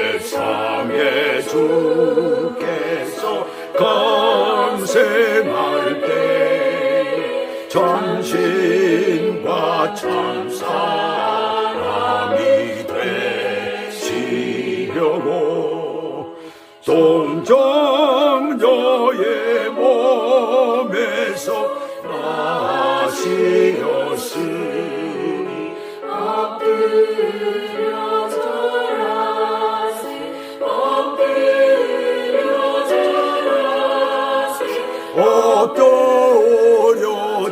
세상에 주께서 감생할 때 전신과 참 사람이 되시려고 동정녀의 몸에서 나시었으니 엎드려 절하세 엎드려 절하세 엎드려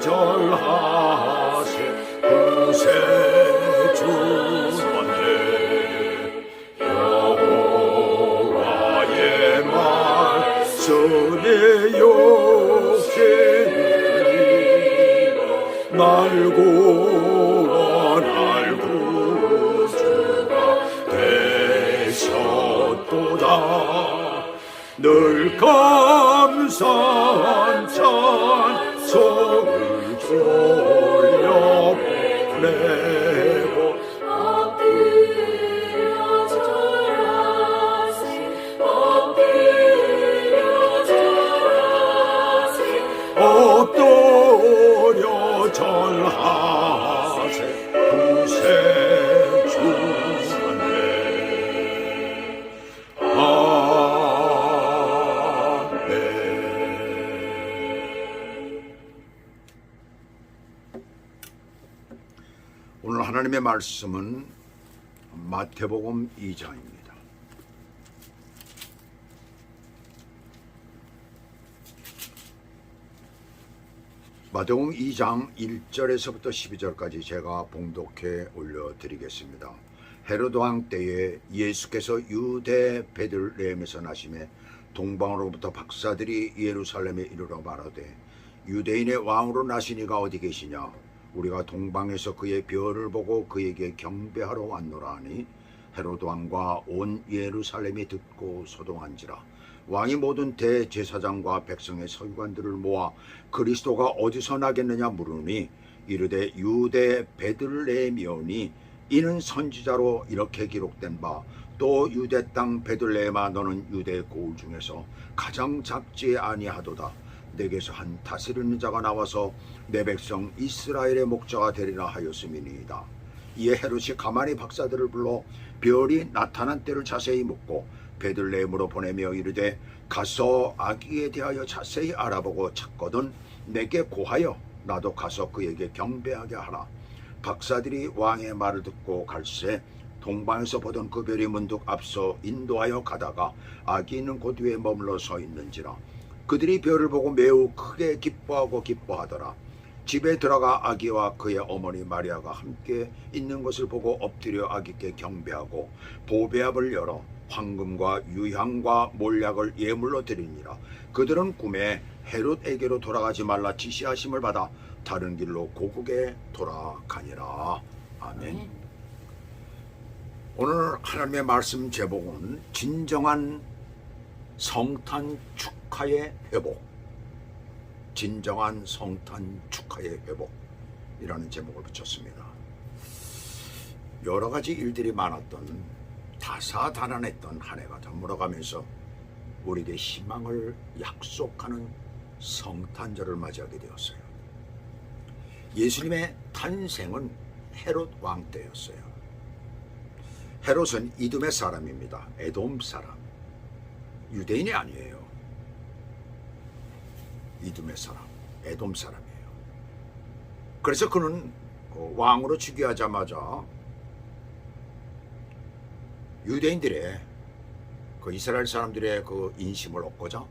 절하세 구세주한테 여호와의 말씀에 욕심을 날고와 날고 주가 되셨도다. 늘 감사한 찬송을 돌려보내고 엎드려 절하세 엎드려 절하세 엎드려 절하세 구세주한테 오늘 하나님의 말씀은 마태복음 2장입니다. 마태복음 2장 1절에서부터 12절까지 제가 봉독해 올려드리겠습니다. 헤로드 왕 때에 예수께서 유대 베들레헴에서 나심에 동방으로부터 박사들이 예루살렘에 이르러 말하되 유대인의 왕으로 나시니가 어디 계시냐? 우리가 동방에서 그의 별을 보고 그에게 경배하러 왔노라 하니 헤로드 왕과 온 예루살렘이 듣고 소동한지라. 왕이 모든 대제사장과 백성의 서기관들을 모아 그리스도가 어디서 나겠느냐 물으니 이르되 유대 베들레헴이오니 이는 선지자로 이렇게 기록된 바 또 유대 땅 베들레헴아 너는 유대 고을 중에서 가장 작지 아니하도다. 내게서 한 다스리는 자가 나와서 내 백성 이스라엘의 목자가 되리라 하였음이니이다. 이에 헤롯이 가만히 박사들을 불러 별이 나타난 때를 자세히 묻고 베들레헴으로 보내며 이르되 가서 아기에 대하여 자세히 알아보고 찾거든 내게 고하여 나도 가서 그에게 경배하게 하라. 박사들이 왕의 말을 듣고 갈새 동방에서 보던 그 별이 문득 앞서 인도하여 가다가 아기 있는 곳 위에 머물러 서 있는지라. 그들이 별을 보고 매우 크게 기뻐하더라. 집에 들어가 아기와 그의 어머니 마리아가 함께 있는 것을 보고 엎드려 아기께 경배하고 보배압을 열어 황금과 유향과 몰약을 예물로 드리니라. 그들은 꿈에 헤롯에게로 돌아가지 말라 지시하심을 받아 다른 길로 고국에 돌아가니라. 아멘. 오늘 하나님의 말씀 제목은 진정한 성탄 축하의 회복, 진정한 성탄 축하의 회복이라는 제목을 붙였습니다. 여러 가지 일들이 많았던 다사다난했던 한 해가 되물어가면서 우리에게 희망을 약속하는 성탄절을 맞이하게 되었어요. 예수님의 탄생은 헤롯 왕 때였어요. 헤롯은 이둠의 사람입니다. 에돔 사람. 유대인이 아니에요. 이둠의 사람, 에돔 사람이에요. 그래서 그는 왕으로 즉위하자마자 유대인들의 그 이스라엘 사람들의 그 인심을 얻고자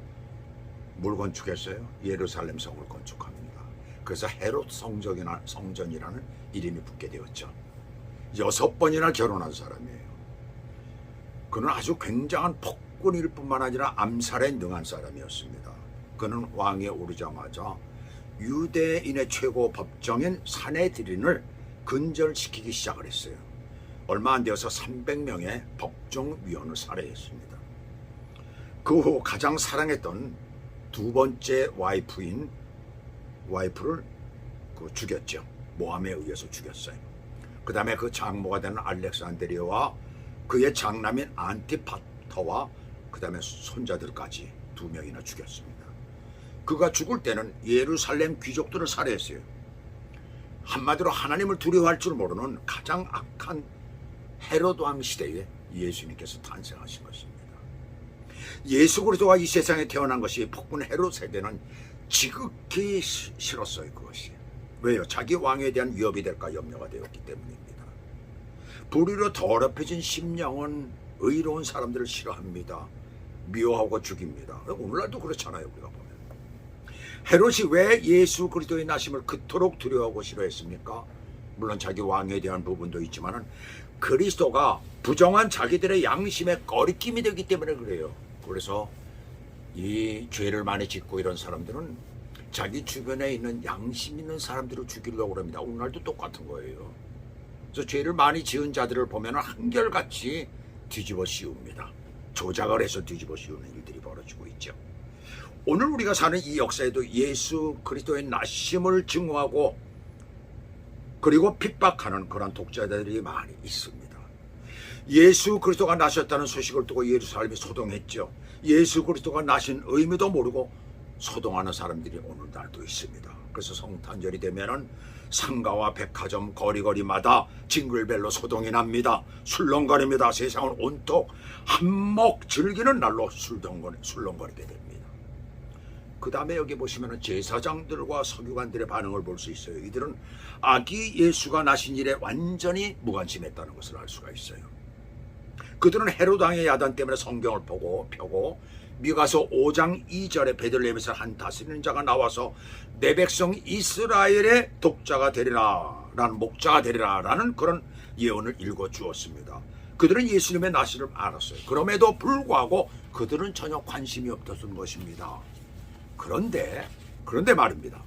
뭘 건축했어요? 예루살렘 성을 건축합니다. 그래서 헤롯 성전이라는 이름이 붙게 되었죠. 6번이나 결혼한 사람이에요. 그는 아주 굉장한 폭군일 뿐만 아니라 암살에 능한 사람이었습니다. 그는 왕에 오르자마자 유대인의 최고 법정인 사내드린을 근절시키기 시작을 했어요. 얼마 안 되어서 300명의 법정위원을 살해했습니다. 그 후 가장 사랑했던 두 번째 와이프를 죽였죠. 모함에 의해서 죽였어요. 그 다음에 그 장모가 되는 알렉산드리아와 그의 장남인 안티파터와 그 다음에 손자들까지 2명이나 죽였습니다. 그가 죽을 때는 예루살렘 귀족들을 살해했어요. 한마디로 하나님을 두려워할 줄 모르는 가장 악한 헤로드 왕 시대에 예수님께서 탄생하신 것입니다. 예수 그리스도가 이 세상에 태어난 것이 폭군 헤롯에게는 지극히 싫었어요. 그것이. 왜요? 자기 왕에 대한 위협이 될까 염려가 되었기 때문입니다. 불의로 더럽혀진 심령은 의로운 사람들을 싫어합니다. 미워하고 죽입니다. 오늘날도 그렇잖아요. 우리가 보면 헤롯이 왜 예수 그리스도의 나심을 그토록 두려워하고 싫어했습니까? 물론 자기 왕에 대한 부분도 있지만 그리스도가 부정한 자기들의 양심의 꺼리낌이 되기 때문에 그래요. 그래서 이 죄를 많이 짓고 이런 사람들은 자기 주변에 있는 양심 있는 사람들을 죽이려고 합니다. 오늘날도 똑같은 거예요. 그래서 죄를 많이 지은 자들을 보면 한결같이 뒤집어 씌웁니다. 조작을 해서 뒤집어 씌우는 일들이 벌어지고 있죠. 오늘 우리가 사는 이 역사에도 예수 그리스도의 나심을 증오하고 그리고 핍박하는 그런 독자들이 많이 있습니다. 예수 그리스도가 나셨다는 소식을 두고 예루살렘이 소동했죠. 예수 그리스도가 나신 의미도 모르고 소동하는 사람들이 오늘날도 있습니다. 그래서 성탄절이 되면은 상가와 백화점 거리거리마다 징글벨로 소동이 납니다. 술렁거립니다. 세상을 온통 한몫 즐기는 날로 술렁거리게 됩니다. 그 다음에 여기 보시면 제사장들과 서기관들의 반응을 볼 수 있어요. 이들은 아기 예수가 나신 일에 완전히 무관심했다는 것을 알 수가 있어요. 그들은 헤롯 왕의 야단 때문에 성경을 펴고 미가서 5장 2절에 베들레헴에서 한 다스리는 자가 나와서 내 백성 이스라엘의 독자가 되리라 라는 목자가 되리라 라는 그런 예언을 읽어주었습니다. 그들은 예수님의 나시를 알았어요. 그럼에도 불구하고 그들은 전혀 관심이 없었던 것입니다. 그런데 말입니다.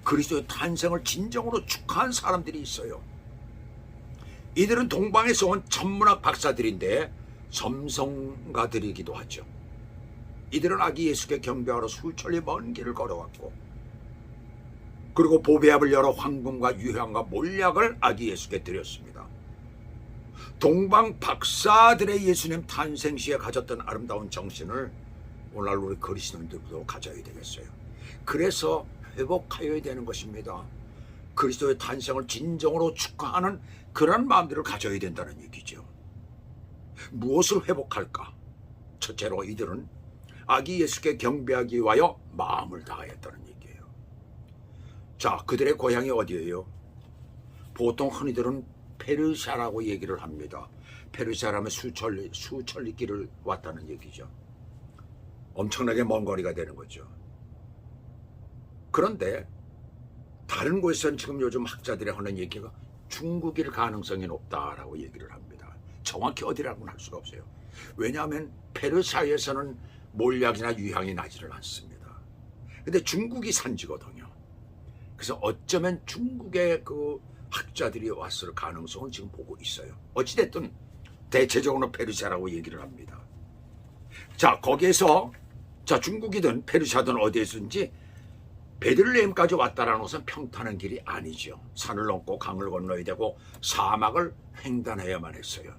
그리스도의 탄생을 진정으로 축하한 사람들이 있어요. 이들은 동방에서 온 천문학 박사들인데 점성가들이기도 하죠. 이들은 아기 예수께 경배하러 수천리 먼 길을 걸어왔고 그리고 보배압을 열어 황금과 유향과 몰약을 아기 예수께 드렸습니다. 동방 박사들의 예수님 탄생 시에 가졌던 아름다운 정신을 오늘날 우리 그리스도인들도 가져야 되겠어요. 그래서 회복하여야 되는 것입니다. 그리스도의 탄생을 진정으로 축하하는 그런 마음들을 가져야 된다는 얘기죠. 무엇을 회복할까? 첫째로 이들은 아기 예수께 경배하기 위하여 마음을 다하였다는 얘기예요. 자, 그들의 고향이 어디예요? 보통 흔히들은 페르시아라고 얘기를 합니다. 페르시아라면 수천리 길을 왔다는 얘기죠. 엄청나게 먼 거리가 되는 거죠. 그런데 다른 곳에서는 지금 요즘 학자들이 하는 얘기가 중국일 가능성이 높다라고 얘기를 합니다. 정확히 어디라고는 할 수가 없어요. 왜냐하면 페르시아에서는 몰약이나 유향이 나지를 않습니다. 근데 중국이 산지거든요. 그래서 어쩌면 중국의 그 학자들이 왔을 가능성은 지금 보고 있어요. 어찌됐든 대체적으로 페르시아라고 얘기를 합니다. 자, 거기에서 중국이든 페르시아든 어디에서든지 베들레헴까지 왔다라는 것은 평탄한 길이 아니죠. 산을 넘고 강을 건너야 되고 사막을 횡단해야만 했어요.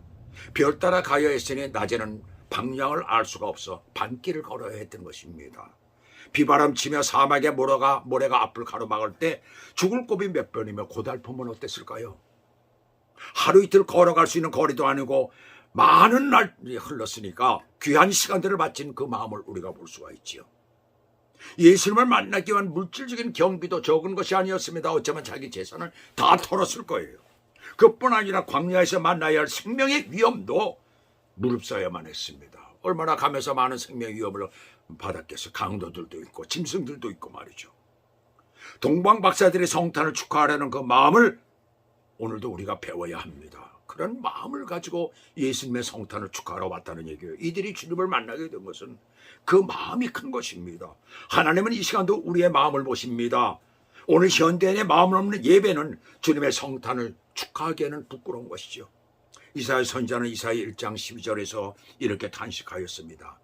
별 따라 가야 했으니 낮에는 방향을 알 수가 없어 반길을 걸어야 했던 것입니다. 비바람 치며 사막의 모래가 앞을 가로막을 때 죽을 고비 몇 번이며 고달프면 어땠을까요? 하루 이틀 걸어갈 수 있는 거리도 아니고 많은 날이 흘렀으니까 귀한 시간들을 바친 그 마음을 우리가 볼 수가 있지요. 예수님을 만나기 위한 물질적인 경비도 적은 것이 아니었습니다. 어쩌면 자기 재산을 다 털었을 거예요. 그뿐 아니라 광야에서 만나야 할 생명의 위험도 무릅써야만 했습니다. 얼마나 가면서 많은 생명의 위험을 받았겠어요. 강도들도 있고 짐승들도 있고 말이죠. 동방 박사들의 성탄을 축하하려는 그 마음을 오늘도 우리가 배워야 합니다. 그런 마음을 가지고 예수님의 성탄을 축하하러 왔다는 얘기예요. 이들이 주님을 만나게 된 것은 그 마음이 큰 것입니다. 하나님은 이 시간도 우리의 마음을 보십니다. 오늘 현대인의 마음을 없는 예배는 주님의 성탄을 축하하기에는 부끄러운 것이죠. 이사야 선지자는 이사야 1장 12절에서 이렇게 탄식하였습니다.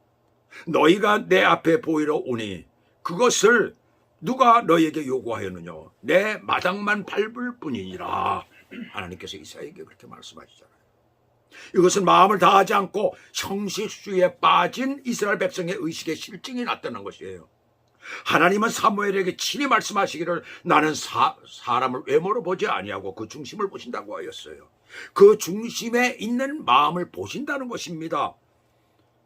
너희가 내 앞에 보이러 오니 그것을 누가 너희에게 요구하였느냐? 내 마당만 밟을 뿐이니라. 하나님께서 이사야에게 그렇게 말씀하시잖아요. 이것은 마음을 다하지 않고 형식주의에 빠진 이스라엘 백성의 의식의 실증이 나타난 것이에요. 하나님은 사무엘에게 친히 말씀하시기를 나는 사람을 외모로 보지 아니하고 그 중심을 보신다고 하였어요. 그 중심에 있는 마음을 보신다는 것입니다.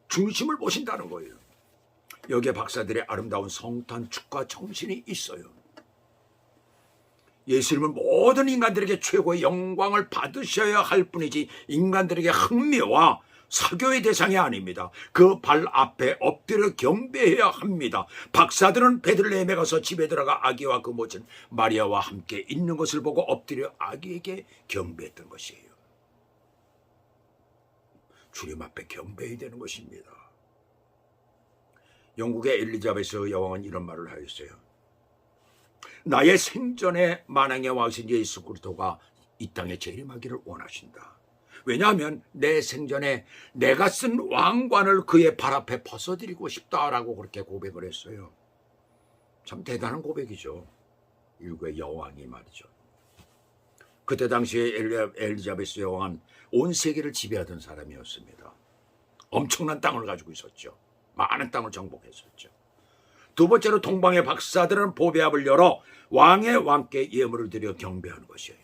중심을 보신다는 거예요. 여기에 박사들의 아름다운 성탄 축가 정신이 있어요. 예수님은 모든 인간들에게 최고의 영광을 받으셔야 할 뿐이지 인간들에게 흥미와 사교의 대상이 아닙니다. 그 발 앞에 엎드려 경배해야 합니다. 박사들은 베들레헴에 가서 집에 들어가 아기와 그 모친 마리아와 함께 있는 것을 보고 엎드려 아기에게 경배했던 것이에요. 주님 앞에 경배해야 되는 것입니다. 영국의 엘리자베스 여왕은 이런 말을 하였어요. 나의 생전에 만왕의 왕이신 예수 그리스도가 이 땅에 재림하기를 원하신다. 왜냐하면 내 생전에 내가 쓴 왕관을 그의 발 앞에 벗어드리고 싶다라고 그렇게 고백을 했어요. 참 대단한 고백이죠. 일국의 여왕이 말이죠. 그때 당시에 엘리자베스 여왕은 온 세계를 지배하던 사람이었습니다. 엄청난 땅을 가지고 있었죠. 많은 땅을 정복했었죠. 두 번째로 동방의 박사들은 보배합을 열어 왕의 왕께 예물을 드려 경배하는 것이에요.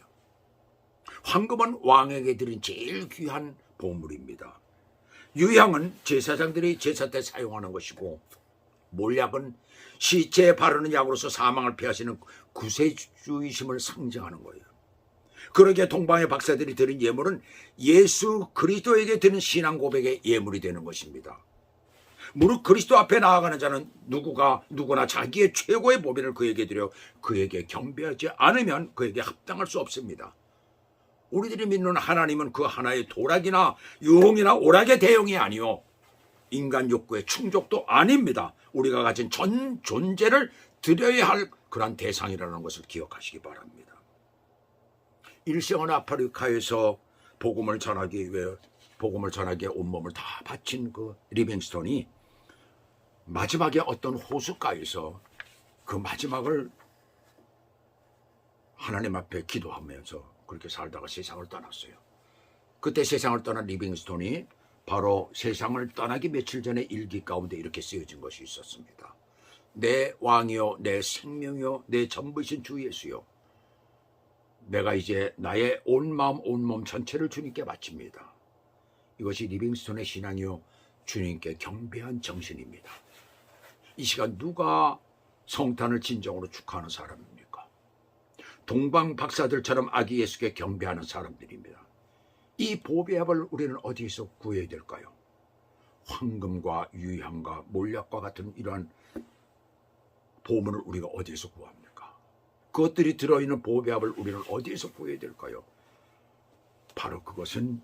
황금은 왕에게 드린 제일 귀한 보물입니다. 유향은 제사장들이 제사 때 사용하는 것이고, 몰약은 시체에 바르는 약으로서 사망을 피하시는 구세주의심을 상징하는 거예요. 그러기에 동방의 박사들이 드린 예물은 예수 그리스도에게 드린 신앙 고백의 예물이 되는 것입니다. 무릇 그리스도 앞에 나아가는 자는 누구나 자기의 최고의 보배를 그에게 드려 그에게 경배하지 않으면 그에게 합당할 수 없습니다. 우리들이 믿는 하나님은 그 하나의 도락이나 유흥이나 오락의 대용이 아니요 인간 욕구의 충족도 아닙니다. 우리가 가진 전 존재를 드려야 할 그런 대상이라는 것을 기억하시기 바랍니다. 일생은 아프리카에서 복음을 전하기 위해 온몸을 다 바친 그 리빙스톤이 마지막에 어떤 호숫가에서 그 마지막을 하나님 앞에 기도하면서 그렇게 살다가 세상을 떠났어요. 그때 세상을 떠난 리빙스톤이 바로 세상을 떠나기 며칠 전에 일기 가운데 이렇게 쓰여진 것이 있었습니다. 내 왕이요 내 생명이요 내 전부이신 주 예수요, 내가 이제 나의 온 마음 온 몸 전체를 주님께 바칩니다. 이것이 리빙스톤의 신앙이요 주님께 경배한 정신입니다. 이 시간 누가 성탄을 진정으로 축하하는 사람입니까? 동방 박사들처럼 아기 예수께 경배하는 사람들입니다. 이 보배합을 우리는 어디에서 구해야 될까요? 황금과 유향과 몰약과 같은 이러한 보물을 우리가 어디에서 구합니까? 그것들이 들어있는 보배합을 우리는 어디에서 구해야 될까요? 바로 그것은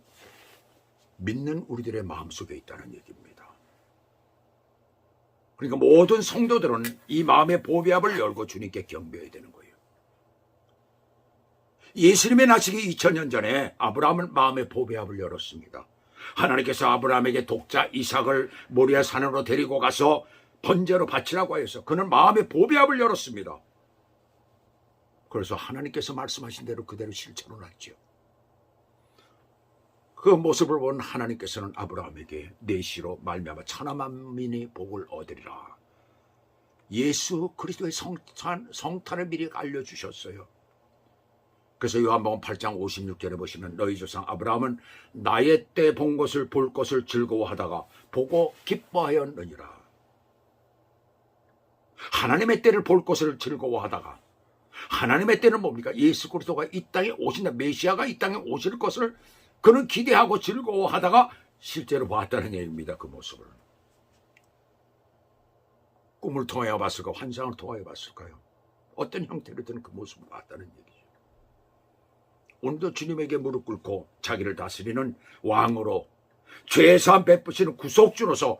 믿는 우리들의 마음속에 있다는 얘기입니다. 그러니까 모든 성도들은 이 마음의 보배합을 열고 주님께 경배해야 되는 거예요. 예수님의 나시기 2000년 전에 아브라함은 마음의 보배합을 열었습니다. 하나님께서 아브라함에게 독자 이삭을 모리아 산으로 데리고 가서 번제로 바치라고 하여서 그는 마음의 보배합을 열었습니다. 그래서 하나님께서 말씀하신 대로 그대로 실천을 했죠. 그 모습을 본 하나님께서는 아브라함에게 내시로 말미암아 천하 만민이 복을 얻으리라, 예수 그리스도의 성탄을 미리 알려주셨어요. 그래서 요한복음 8장 56절에 보시면 너희 조상 아브라함은 나의 때 본 것을 볼 것을 즐거워하다가 보고 기뻐하였느니라. 하나님의 때를 볼 것을 즐거워하다가, 하나님의 때는 뭡니까? 예수 그리스도가 이 땅에 오신다, 메시아가 이 땅에 오실 것을 그는 기대하고 즐거워하다가 실제로 봤다는 얘기입니다. 그 모습을 꿈을 통하여 봤을까, 환상을 통하여 봤을까요? 어떤 형태로든 그 모습을 봤다는 얘기죠. 오늘도 주님에게 무릎 꿇고 자기를 다스리는 왕으로, 죄사함 베푸시는 구속주로서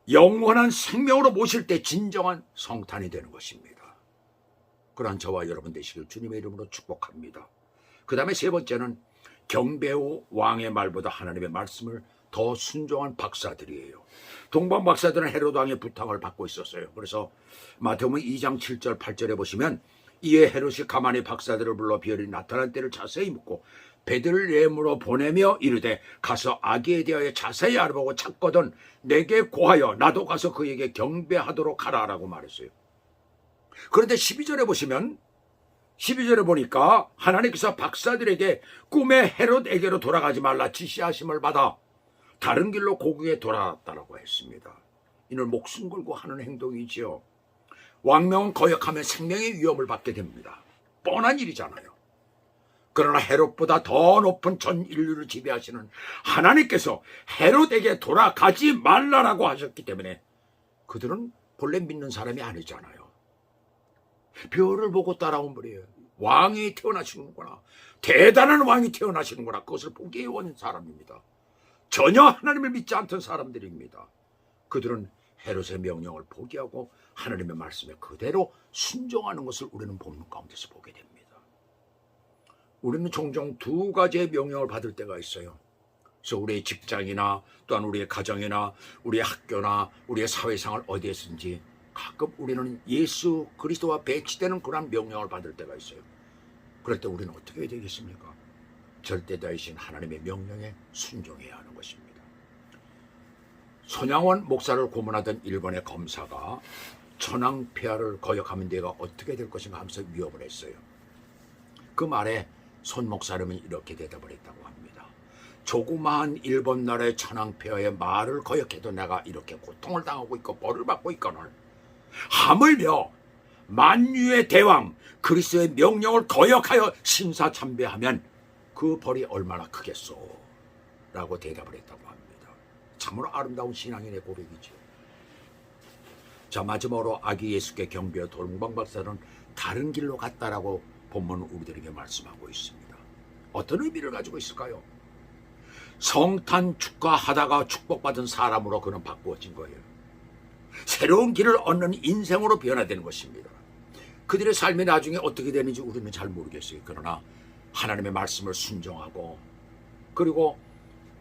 영원한 생명으로 모실 때 진정한 성탄이 되는 것입니다. 그러한 저와 여러분 되시길 주님의 이름으로 축복합니다. 그 다음에 세 번째는 경배 후 왕의 말보다 하나님의 말씀을 더 순종한 박사들이에요. 동방 박사들은 헤로드 왕의 부탁을 받고 있었어요. 그래서 마태복음 2장 7절 8절에 보시면 이에 헤롯이 가만히 박사들을 불러 비열이 나타난 때를 자세히 묻고 베들레헴으로 보내며 이르되 가서 아기에 대하여 자세히 알아보고 찾거든 내게 고하여 나도 가서 그에게 경배하도록 하라라고 말했어요. 그런데 12절에 보시면 12절에 보니까 하나님께서 박사들에게 꿈에 헤롯에게로 돌아가지 말라 지시하심을 받아 다른 길로 고국에 돌아왔다라고 했습니다. 이는 목숨 걸고 하는 행동이지요. 왕명은 거역하면 생명의 위험을 받게 됩니다. 뻔한 일이잖아요. 그러나 헤롯보다 더 높은 전 인류를 지배하시는 하나님께서 헤롯에게 돌아가지 말라라고 하셨기 때문에 그들은 본래 믿는 사람이 아니잖아요. 별을 보고 따라온 분이에요. 왕이 태어나시는구나. 대단한 왕이 태어나시는구나. 그것을 보기 온 사람입니다. 전혀 하나님을 믿지 않던 사람들입니다. 그들은 헤롯의 명령을 포기하고 하나님의 말씀에 그대로 순종하는 것을 우리는 본문 가운데서 보게 됩니다. 우리는 종종 두 가지의 명령을 받을 때가 있어요. 그래서 우리의 직장이나 또한 우리의 가정이나 우리의 학교나 우리의 사회생활 어디에서든지 가끔 우리는 예수 그리스도와 배치되는 그런 명령을 받을 때가 있어요. 그럴 때 우리는 어떻게 해야 되겠습니까? 절대자이신 하나님의 명령에 순종해야 하는 것입니다. 손양원 목사를 고문하던 일본의 검사가 천황폐하를 거역하면 내가 어떻게 될 것인가 하면서 위협을 했어요. 그 말에 손 목사님은 이렇게 대답을 했다고 합니다. 조그마한 일본 나라의 천황폐하의 말을 거역해도 내가 이렇게 고통을 당하고 있고 벌을 받고 있거늘 하물며 만유의 대왕 그리스도의 명령을 거역하여 신사참배하면 그 벌이 얼마나 크겠소? 라고 대답을 했다고 합니다. 참으로 아름다운 신앙인의 고백이죠. 자, 마지막으로 아기 예수께 경배하여 동방박사는 다른 길로 갔다라고 본문은 우리들에게 말씀하고 있습니다. 어떤 의미를 가지고 있을까요? 성탄 축하하다가 축복받은 사람으로 그는 바꾸어진 거예요. 새로운 길을 얻는 인생으로 변화되는 것입니다. 그들의 삶이 나중에 어떻게 되는지 우리는 잘 모르겠어요. 그러나 하나님의 말씀을 순종하고 그리고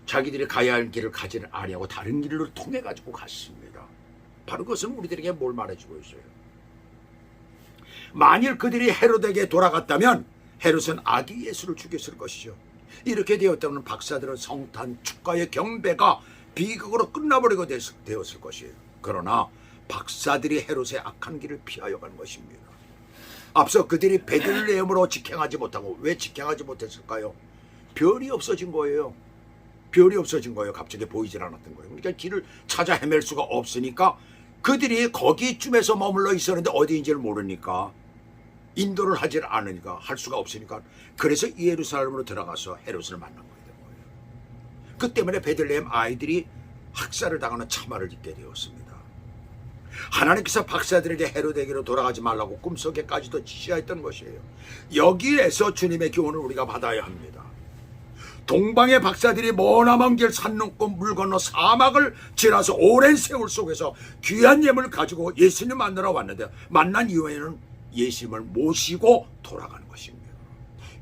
자기들이 가야 할 길을 가지는 아니하고 다른 길을 통해 가지고 갔습니다. 바로 그것은 우리들에게 뭘 말해주고 있어요? 만일 그들이 헤롯에게 돌아갔다면 헤롯은 아기 예수를 죽였을 것이죠. 이렇게 되었다면 박사들은 성탄 축가의 경배가 비극으로 끝나버리고 되었을 것이에요. 그러나 박사들이 헤롯의 악한 길을 피하여 간 것입니다. 앞서 그들이 베들레헴으로 직행하지 못하고 왜 직행하지 못했을까요? 별이 없어진 거예요. 별이 없어진 거예요. 갑자기 보이질 않았던 거예요. 그러니까 길을 찾아 헤맬 수가 없으니까 그들이 거기쯤에서 머물러 있었는데 어디인지를 모르니까 인도를 하질 않으니까 할 수가 없으니까 그래서 예루살렘으로 들어가서 헤롯을 만난 거예요. 그 때문에 베들레헴 아이들이 학살을 당하는 참화를 입게 되었습니다. 하나님께서 박사들에게 헤롯에게로 돌아가지 말라고 꿈속에까지도 지시했던 것이에요. 여기에서 주님의 교훈을 우리가 받아야 합니다. 동방의 박사들이 머나먼 길 산 넘고 물 건너 사막을 지나서 오랜 세월 속에서 귀한 예물을 가지고 예수님 만나러 왔는데 만난 이후에는 예수님을 모시고 돌아가는 것입니다.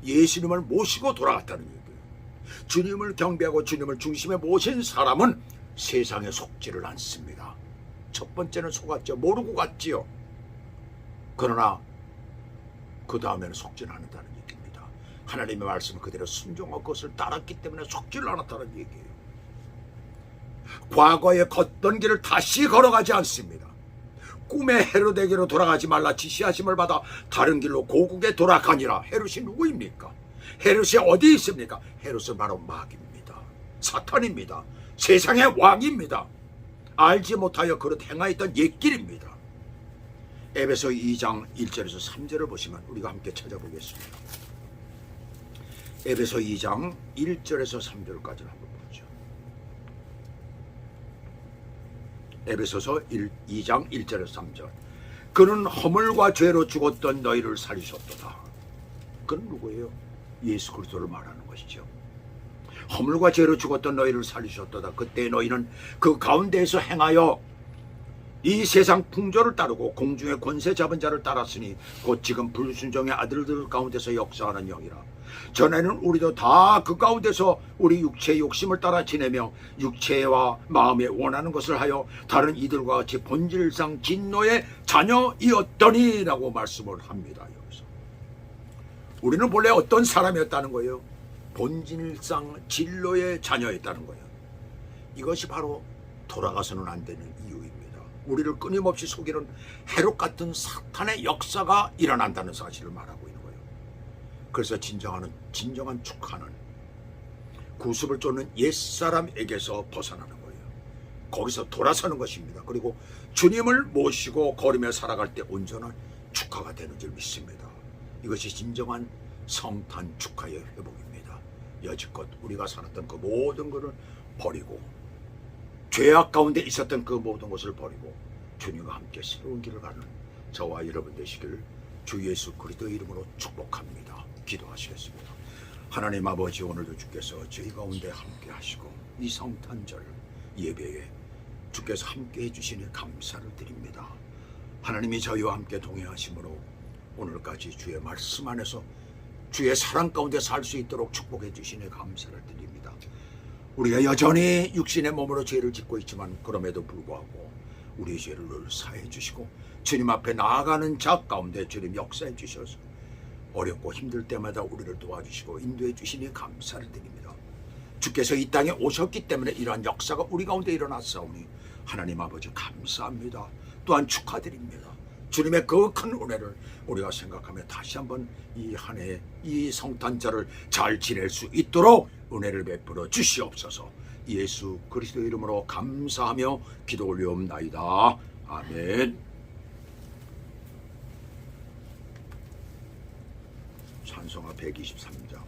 예수님을 모시고 돌아갔다는 얘기예요. 주님을 경배하고 주님을 중심에 모신 사람은 세상에 속지를 않습니다. 첫 번째는 속았죠. 모르고 갔지요. 그러나 그 다음에는 속지는 않는다는 얘기입니다. 하나님의 말씀을 그대로 순종하고 그것을 따랐기 때문에 속지를 않았다는 얘기예요. 과거에 걷던 길을 다시 걸어가지 않습니다. 꿈에 헤롯에게로 돌아가지 말라 지시하심을 받아 다른 길로 고국에 돌아가니라. 헤롯이 누구입니까? 헤롯이 어디 있습니까? 헤롯은 바로 마귀입니다. 사탄입니다. 세상의 왕입니다. 알지 못하여 그릇 행하였던 옛길입니다. 에베소 2장 1절에서 3절을 보시면 우리가 함께 찾아보겠습니다. 에베소 2장 1절에서 3절까지를 한번 보죠. 에베소서 2장 1절에서 3절. 그는 허물과 죄로 죽었던 너희를 살리셨도다. 그는 누구예요? 예수 그리스도를 말하는 것이죠. 허물과 죄로 죽었던 너희를 살리셨도다. 그때 너희는 그 가운데에서 행하여 이 세상 풍조를 따르고 공중의 권세 잡은 자를 따랐으니 곧 지금 불순종의 아들들 가운데서 역사하는 영이라. 전에는 우리도 다 그 가운데서 우리 육체의 욕심을 따라 지내며 육체와 마음에 원하는 것을 하여 다른 이들과 같이 본질상 진노의 자녀이었더니 라고 말씀을 합니다. 여기서 우리는 본래 어떤 사람이었다는 거예요? 본질상 진로의 자녀였다는 거예요. 이것이 바로 돌아가서는 안 되는 이유입니다. 우리를 끊임없이 속이는 해롭 같은 사탄의 역사가 일어난다는 사실을 말하고 있는 거예요. 그래서 진정한 축하는 구습을 쫓는 옛사람에게서 벗어나는 거예요. 거기서 돌아서는 것입니다. 그리고 주님을 모시고 걸으며 살아갈 때 온전한 축하가 되는 줄 믿습니다. 이것이 진정한 성탄 축하의 회복입니다. 여지껏 우리가 살았던 그 모든 것을 버리고 죄악 가운데 있었던 그 모든 것을 버리고 주님과 함께 새로운 길을 가는 저와 여러분 되시길 주 예수 그리스도의 이름으로 축복합니다. 기도하시겠습니다. 하나님 아버지, 오늘도 주께서 저희 가운데 함께 하시고 이 성탄절 예배에 주께서 함께 해주시니 감사를 드립니다. 하나님이 저희와 함께 동행하심으로 오늘까지 주의 말씀 안에서 주의 사랑 가운데 살 수 있도록 축복해 주시니 감사를 드립니다. 우리가 여전히 육신의 몸으로 죄를 짓고 있지만 그럼에도 불구하고 우리의 죄를 늘 사해 주시고 주님 앞에 나아가는 자 가운데 주님 역사해 주셔서 어렵고 힘들 때마다 우리를 도와주시고 인도해 주시니 감사를 드립니다. 주께서 이 땅에 오셨기 때문에 이러한 역사가 우리 가운데 일어났사오니 하나님 아버지 감사합니다. 또한 축하드립니다. 주님의 그 큰 은혜를 우리가 생각하며 다시 한번 이 한 해 이 성탄절을 잘 지낼 수 있도록 은혜를 베풀어 주시옵소서. 예수 그리스도 이름으로 감사하며 기도 올려옵나이다. 아멘. 찬송가 123장.